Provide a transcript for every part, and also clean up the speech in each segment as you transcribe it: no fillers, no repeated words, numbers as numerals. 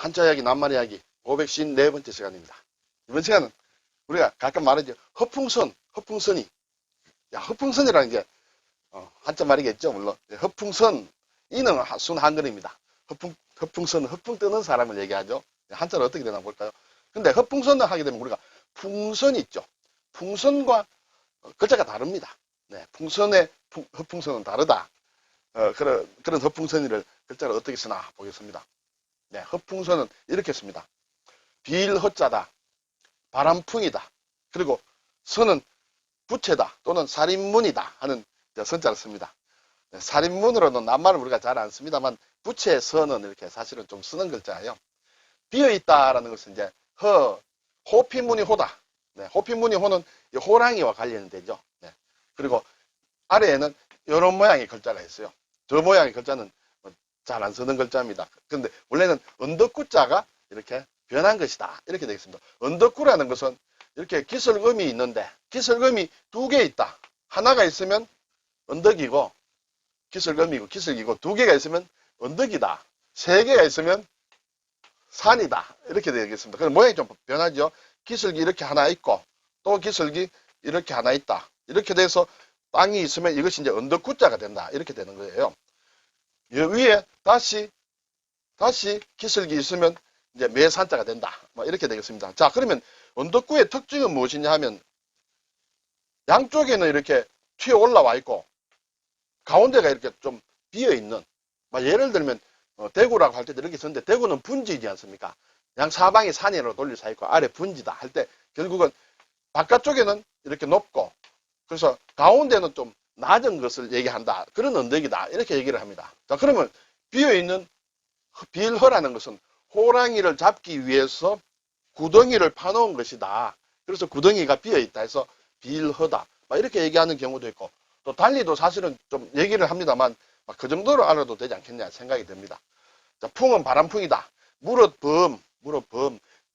한자 이야기, 낱말 이야기 554번째 시간입니다. 이번 시간은 우리가 가끔 말하죠. 허풍선이. 야, 허풍선이라는 게 한자 말이겠죠, 물론. 허풍선, 이는 순 한글입니다. 허풍선은 허풍 뜨는 사람을 얘기하죠. 한자는 어떻게 되나 볼까요? 근데 허풍선을 하게 되면 우리가 풍선이 있죠. 풍선과 글자가 다릅니다. 네, 허풍선은 다르다. 그런 허풍선이를 글자를 어떻게 쓰나 보겠습니다. 네, 허풍선은 이렇게 씁니다. 빌허자다, 바람풍이다, 그리고 선은 부채다 또는 살인문이다 하는 선자를 씁니다. 네, 살인문으로는 낱말을 우리가 잘 안 씁니다만 부채 선은 이렇게 사실은 좀 쓰는 글자예요. 비어있다라는 것은 이제 호피무늬 호다. 네, 호피무늬 호는 호랑이와 관련이 되죠. 네, 그리고 아래에는 이런 모양의 글자가 있어요. 저 모양의 글자는 잘 안 쓰는 글자입니다. 그런데 원래는 언덕구자가 이렇게 변한 것이다. 이렇게 되겠습니다. 언덕구라는 것은 이렇게 기슬음이 있는데 기슬음이 두 개 있다. 하나가 있으면 언덕이고 기슬음이고 기슬이고 두 개가 있으면 언덕이다. 세 개가 있으면 산이다. 이렇게 되겠습니다. 그럼 모양이 좀 변하죠. 기슬기 이렇게 하나 있고 또 기슬기 이렇게 하나 있다. 이렇게 돼서 땅이 있으면 이것이 이제 언덕구자가 된다. 이렇게 되는 거예요. 위에 다시 기슬기 있으면 이제 매산자가 된다. 이렇게 되겠습니다. 자, 그러면 언덕구의 특징은 무엇이냐 하면 양쪽에는 이렇게 튀어 올라와 있고 가운데가 이렇게 좀 비어 있는, 예를 들면 대구라고 할 때도 이렇게 썼는데 대구는 분지이지 않습니까? 양 사방이 산으로 돌려서 있고 아래 분지다 할 때 결국은 바깥쪽에는 이렇게 높고 그래서 가운데는 좀 낮은 것을 얘기한다. 그런 언덕이다. 이렇게 얘기를 합니다. 자, 그러면 비어있는 빌허라는 것은 호랑이를 잡기 위해서 구덩이를 파놓은 것이다. 그래서 구덩이가 비어있다 해서 빌허다. 이렇게 얘기하는 경우도 있고 또 달리도 사실은 좀 얘기를 합니다만 그 정도로 알아도 되지 않겠냐 생각이 듭니다. 자, 풍은 바람풍이다. 무릇범.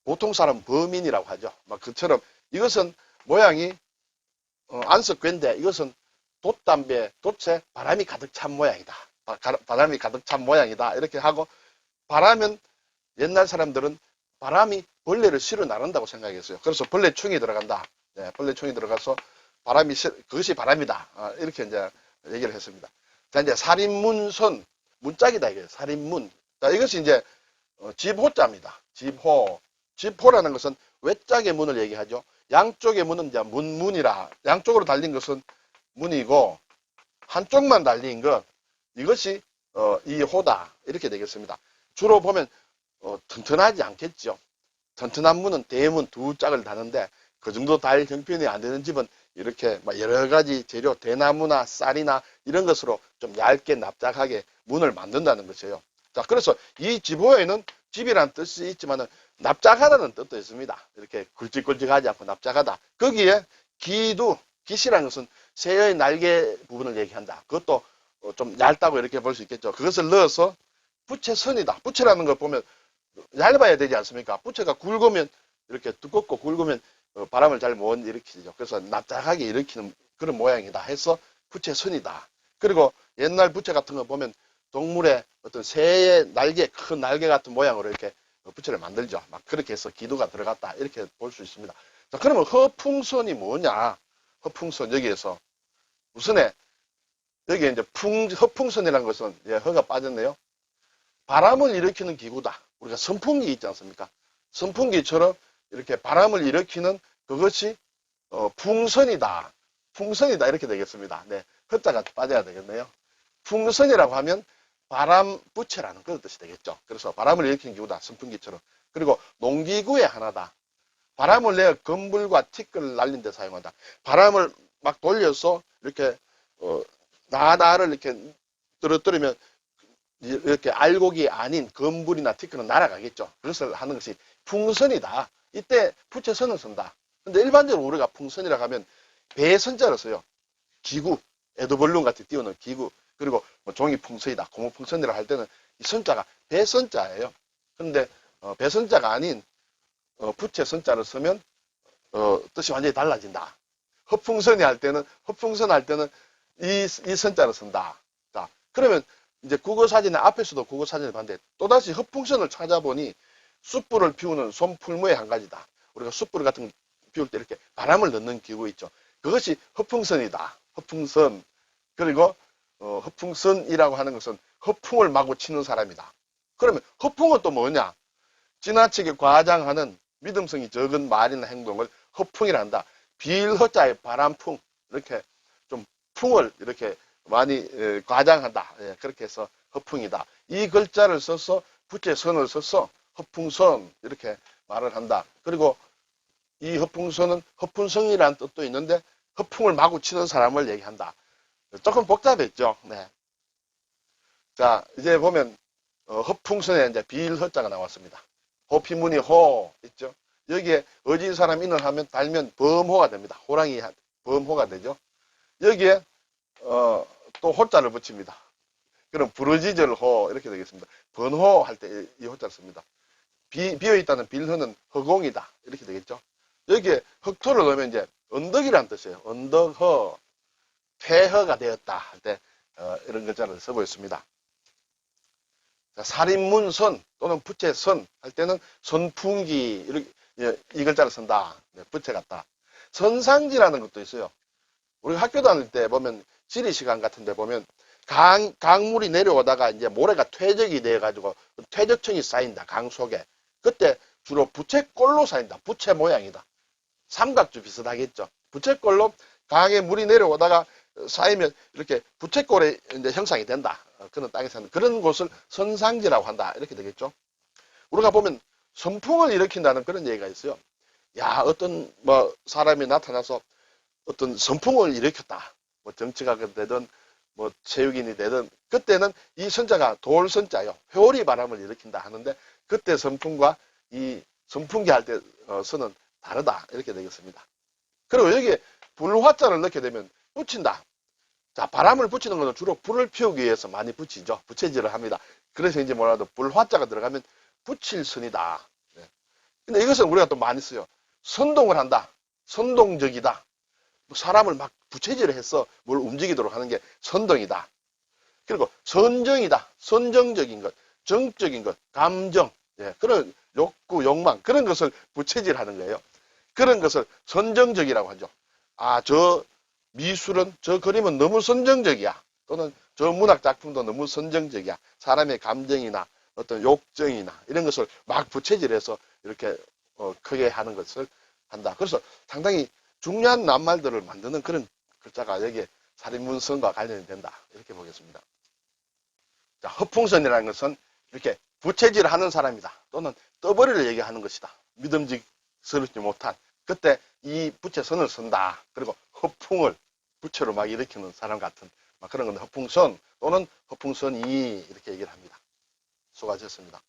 보통 사람 범인이라고 하죠. 그처럼 이것은 모양이 안석괴인데 이것은 돛에 바람이 가득 찬 모양이다. 바람이 가득 찬 모양이다. 이렇게 하고 바람은 옛날 사람들은 바람이 벌레를 실어 나른다고 생각했어요. 그래서 벌레충이 들어간다. 네, 벌레충이 들어가서 그것이 바람이다. 이렇게 이제 얘기를 했습니다. 자, 이제 살인문선, 문짝이다. 이게 살인문. 자, 이것이 이제 집호자입니다. 집호라는 것은 외짝의 문을 얘기하죠. 양쪽의 문은 이제 문이라 양쪽으로 달린 것은 문이고 한쪽만 달린 것 이것이 이 호다 이렇게 되겠습니다. 주로 보면 튼튼하지 않겠죠. 튼튼한 문은 대문 두 짝을 다는데 그 정도 달 형편이 안 되는 집은 이렇게 여러 가지 재료 대나무나 쌀이나 이런 것으로 좀 얇게 납작하게 문을 만든다는 것이에요. 자, 그래서 이 집호에는 집이라는 뜻이 있지만은 납작하다는 뜻도 있습니다. 이렇게 굵직굵직하지 않고 납작하다. 거기에 기시라는 것은 새의 날개 부분을 얘기한다. 그것도 좀 얇다고 이렇게 볼 수 있겠죠. 그것을 넣어서 부채선이다. 부채라는 걸 보면 얇아야 되지 않습니까? 부채가 굵으면 이렇게 두껍고 굵으면 바람을 잘 못 일으키죠. 그래서 납작하게 일으키는 그런 모양이다 해서 부채선이다. 그리고 옛날 부채 같은 거 보면 동물의 어떤 새의 날개, 큰 날개 같은 모양으로 이렇게 부채를 만들죠. 그렇게 해서 기두가 들어갔다. 이렇게 볼 수 있습니다. 자, 그러면 허풍선이 뭐냐? 허풍선, 여기에서. 우선에, 여기에 이제 허풍선이라는 것은, 허가 빠졌네요. 바람을 일으키는 기구다. 우리가 선풍기 있지 않습니까? 선풍기처럼 이렇게 바람을 일으키는 그것이, 풍선이다. 풍선이다. 이렇게 되겠습니다. 네. 허자가 빠져야 되겠네요. 풍선이라고 하면 바람 부채라는 그런 뜻이 되겠죠. 그래서 바람을 일으키는 기구다. 선풍기처럼. 그리고 농기구의 하나다. 바람을 내어 건불과 티끌을 날린 데 사용한다. 바람을 막 돌려서 이렇게 나를 이렇게 떨어뜨리면 이렇게 알곡이 아닌 건불이나 티끌은 날아가겠죠. 그것을 하는 것이 풍선이다. 이때 부채선을 쓴다. 근데 일반적으로 우리가 풍선이라고 하면 배선자로 써요. 기구, 에드벌룬 같이 띄우는 기구. 그리고 종이 풍선이다, 고무 풍선이라고 할 때는 이 선자가 배선자예요. 그런데 배선자가 아닌 부채 선자를 쓰면 뜻이 완전히 달라진다. 허풍선 할 때는 이 선자를 쓴다. 자, 그러면 이제 국어사전에 앞에서도 국어사전을 봤는데 또다시 허풍선을 찾아보니 숯불을 피우는 손풀무의 한 가지다. 우리가 숯불 같은 거 피울 때 이렇게 바람을 넣는 기구 있죠. 그것이 허풍선이다. 허풍선. 그리고 허풍선이라고 하는 것은 허풍을 마구 치는 사람이다. 그러면 허풍은 또 뭐냐? 지나치게 과장하는 믿음성이 적은 말이나 행동을 허풍이라 한다. 빌허자의 바람풍. 이렇게 좀 풍을 이렇게 많이 과장한다. 예, 그렇게 해서 허풍이다. 이 글자를 써서 부채 선을 써서 허풍선 이렇게 말을 한다. 그리고 이 허풍선은 허풍성이라는 뜻도 있는데 허풍을 마구 치는 사람을 얘기한다. 조금 복잡했죠. 네. 자, 이제 보면 허풍선에 이제 빌허자가 나왔습니다. 호피무늬 호 있죠. 여기에 어진 사람 인을 하면 달면 범호가 됩니다. 호랑이 범호가 되죠. 여기에 또 호자를 붙입니다. 그럼 부르짖을 호 이렇게 되겠습니다. 번호 할 때 이 호자를 씁니다. 비어있다는 빌허는 허공이다 이렇게 되겠죠. 여기에 흑토를 넣으면 이제 언덕이라는 뜻이에요. 언덕허, 폐허가 되었다 할 때 이런 글자를 쓰고 있습니다. 자, 살인문선 또는 부채선 할 때는 선풍기 이렇게 이 글자를 쓴다. 네, 부채 같다. 선상지라는 것도 있어요. 우리 학교 다닐 때 보면 지리 시간 같은 데 보면 강물이 내려오다가 이제 모래가 퇴적이 돼가지고 퇴적층이 쌓인다. 강 속에. 그때 주로 부채꼴로 쌓인다. 부채 모양이다. 삼각주 비슷하겠죠. 부채꼴로 강에 물이 내려오다가 쌓이면 이렇게 부채꼴의 이제 형상이 된다. 그런 땅에서는 그런 곳을 선상지라고 한다. 이렇게 되겠죠. 우리가 보면 선풍을 일으킨다는 그런 얘기가 있어요. 야, 어떤 뭐 사람이 나타나서 어떤 선풍을 일으켰다. 뭐 정치가 되든 뭐 체육인이 되든 그때는 이 선자가 돌선자요. 회오리 바람을 일으킨다 하는데 그때 선풍과 이 선풍기 할 때 선은 다르다. 이렇게 되겠습니다. 그리고 여기에 불화자를 넣게 되면 붙인다. 자, 바람을 붙이는 것은 주로 불을 피우기 위해서 많이 붙이죠. 부채질을 합니다. 그래서 이제 뭐라도 불화자가 들어가면 붙일 선이다. 네. 근데 이것은 우리가 또 많이 써요. 선동을 한다. 선동적이다. 사람을 막 부채질을 해서 뭘 움직이도록 하는 게 선동이다. 그리고 선정이다. 선정적인 것, 정적인 것, 감정, 예, 그런 욕구, 욕망 그런 것을 부채질하는 거예요. 그런 것을 선정적이라고 하죠. 아, 저 미술은, 저 그림은 너무 선정적이야. 또는 저 문학 작품도 너무 선정적이야. 사람의 감정이나 어떤 욕정이나 이런 것을 막 부채질해서 이렇게 크게 하는 것을 한다. 그래서 상당히 중요한 낱말들을 만드는 그런 글자가 여기에 살인문선과 관련이 된다. 이렇게 보겠습니다. 자, 허풍선이라는 것은 이렇게 부채질을 하는 사람이다. 또는 떠벌이를 얘기하는 것이다. 믿음직스럽지 못한. 그때 이 부채선을 쓴다. 그리고 허풍을 부채로 막 일으키는 사람 같은 막 그런 건데 허풍선 또는 허풍선이 이렇게 얘기를 합니다. 수고하셨습니다.